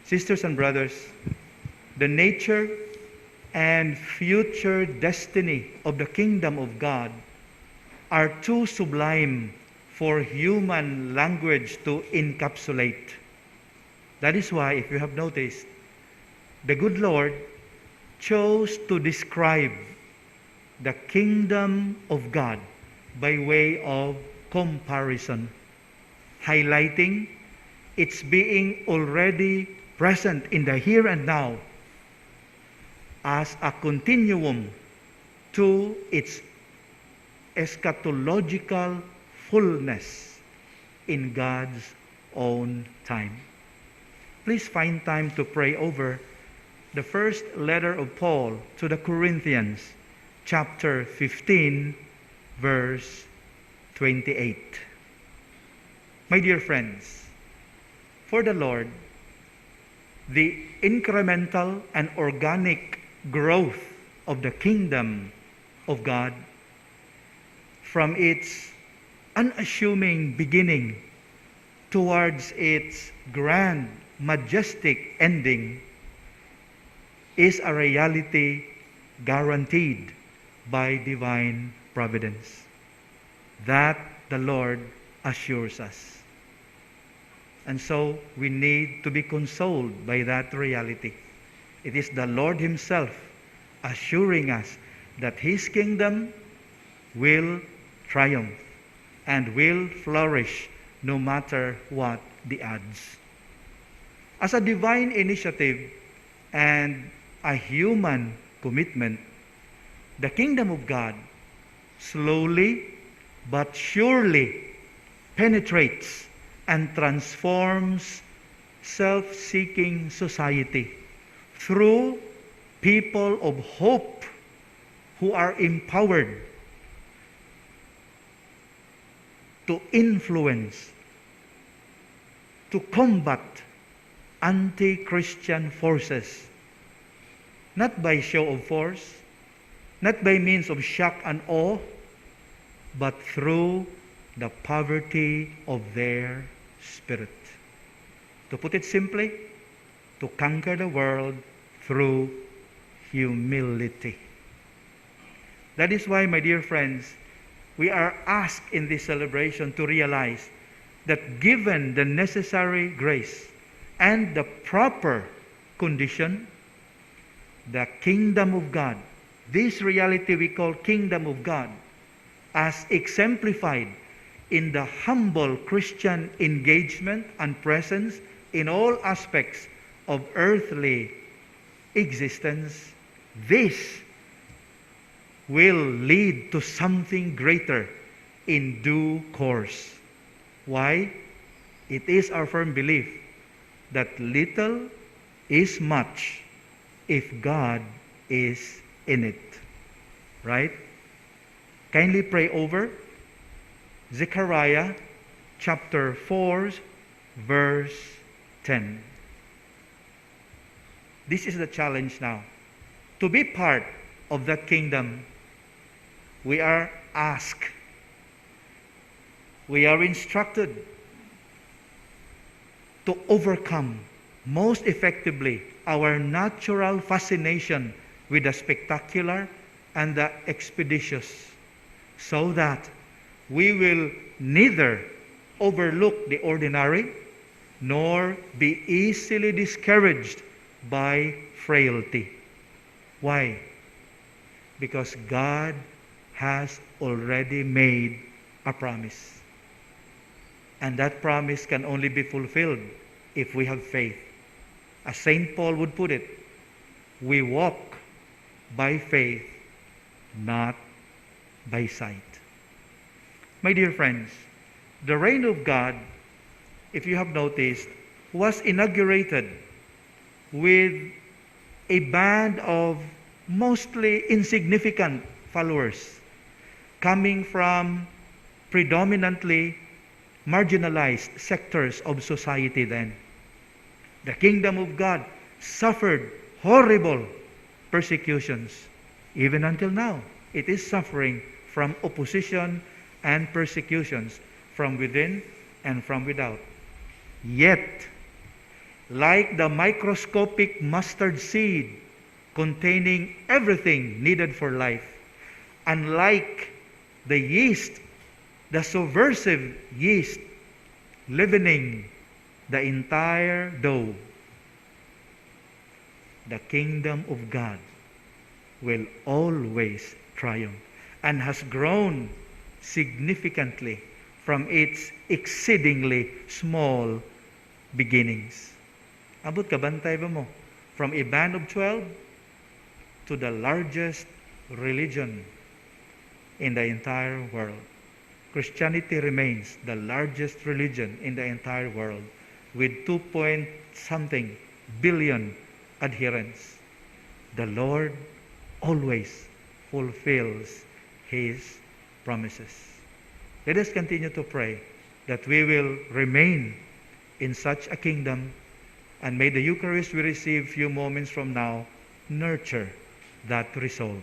Sisters and brothers, the nature and future destiny of the kingdom of God are too sublime for human language to encapsulate. That is why, if you have noticed, the good Lord chose to describe the kingdom of God by way of comparison, highlighting its being already present in the here and now as a continuum to its eschatological fullness in God's own time. Please find time to pray over the first letter of Paul to the Corinthians, chapter 15, verse 28. My dear friends, for the Lord, the incremental and organic growth of the kingdom of God from its unassuming beginning towards its grand, majestic ending is a reality guaranteed by divine providence. That the Lord assures us. And so we need to be consoled by that reality. It is the Lord Himself assuring us that His kingdom will triumph and will flourish no matter what the odds. As a divine initiative and a human commitment, the kingdom of God slowly but surely penetrates and transforms self-seeking society through people of hope who are empowered to influence, to combat anti-Christian forces, not by show of force, not by means of shock and awe, but through the poverty of their spirit. To put it simply, to conquer the world through humility. That is why, my dear friends, we are asked in this celebration to realize that given the necessary grace and the proper condition, the kingdom of God, this reality we call kingdom of God, as exemplified in the humble Christian engagement and presence in all aspects of earthly existence, this will lead to something greater in due course. Why? It is our firm belief that little is much if God is in it. Right? Kindly pray over Zechariah chapter 4, verse 10. This is the challenge now. To be part of that kingdom, we are asked, we are instructed to overcome most effectively our natural fascination with the spectacular and the expeditious, so that we will neither overlook the ordinary nor be easily discouraged by frailty. Why? Because God has already made a promise. And that promise can only be fulfilled if we have faith. As St. Paul would put it, we walk by faith, not by sight. My dear friends, the reign of God, if you have noticed, was inaugurated with a band of mostly insignificant followers coming from predominantly marginalized sectors of society then. The kingdom of God suffered horrible persecutions. Even until now, it is suffering from opposition and persecutions from within and from without. Yet, like the microscopic mustard seed containing everything needed for life, unlike the yeast, the subversive yeast, leavening the entire dough, the kingdom of God will always triumph and has grown significantly from its exceedingly small beginnings. Abot ka bantay ba mo? From a band of 12 to the largest religion in the entire world. Christianity remains the largest religion in the entire world with 2-point-something billion adherents. The Lord always fulfills His promises. Let us continue to pray that we will remain in such a kingdom, and may the Eucharist we receive few moments from now nurture that resolve.